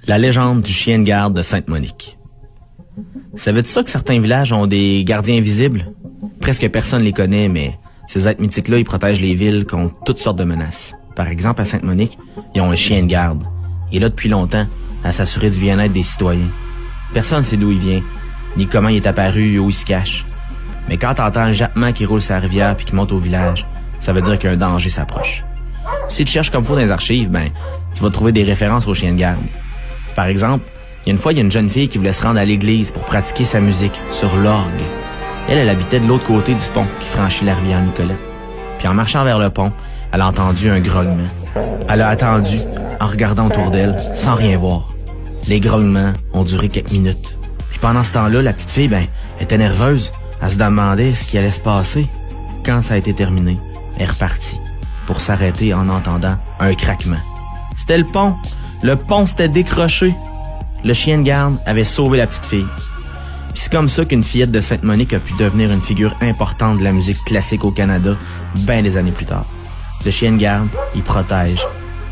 La légende du chien de garde de Sainte-Monique. Savais-tu ça que certains villages ont des gardiens invisibles? Presque personne les connaît, mais ces êtres mythiques-là, ils protègent les villes contre toutes sortes de menaces. Par exemple, à Sainte-Monique, ils ont un chien de garde. Il est là depuis longtemps, à s'assurer du bien-être des citoyens. Personne ne sait d'où il vient, ni comment il est apparu ou où il se cache. Mais quand t'entends un jappement qui roule sa rivière puis qui monte au village, ça veut dire qu'un danger s'approche. Si tu cherches comme faut dans les archives, tu vas trouver des références au chien de garde. Par exemple, il y a une jeune fille qui voulait se rendre à l'église pour pratiquer sa musique sur l'orgue. Elle habitait de l'autre côté du pont qui franchit la rivière Nicolette. Puis en marchant vers le pont, elle a entendu un grognement. Elle a attendu, en regardant autour d'elle, sans rien voir. Les grognements ont duré quelques minutes. Puis pendant ce temps-là, la petite fille, était nerveuse. Elle se demandait ce qui allait se passer. Quand ça a été terminé, elle est repartie pour s'arrêter en entendant un craquement. C'était le pont. Le pont s'était décroché. Le chien de garde avait sauvé la petite fille. Puis c'est comme ça qu'une fillette de Sainte-Monique a pu devenir une figure importante de la musique classique au Canada bien des années plus tard. Le chien de garde, il protège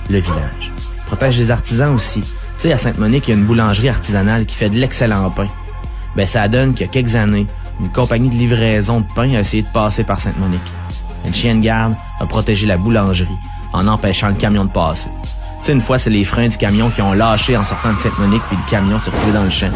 le village. Il protège les artisans aussi. Tu sais, à Sainte-Monique, il y a une boulangerie artisanale qui fait de l'excellent pain. Ça donne qu'il y a quelques années, une compagnie de livraison de pain a essayé de passer par Sainte-Monique. Et le chien de garde a protégé la boulangerie en empêchant le camion de passer. Tu sais, une fois, c'est les freins du camion qui ont lâché en sortant de Sainte-Monique puis le camion s'est retrouvé dans le champ.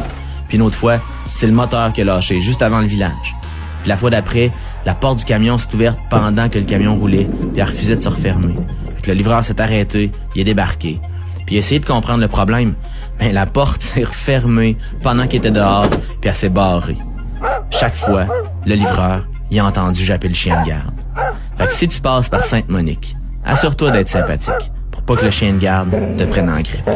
Puis une autre fois, c'est le moteur qui a lâché juste avant le village. Puis la fois d'après, la porte du camion s'est ouverte pendant que le camion roulait puis elle refusait de se refermer. Puis le livreur s'est arrêté, il est débarqué. Puis il a essayé de comprendre le problème. La porte s'est refermée pendant qu'il était dehors puis elle s'est barrée. Chaque fois, le livreur, il a entendu japper le chien de garde. Fait que si tu passes par Sainte-Monique, assure-toi d'être sympathique pour pas que le chien de garde te prenne en grippe.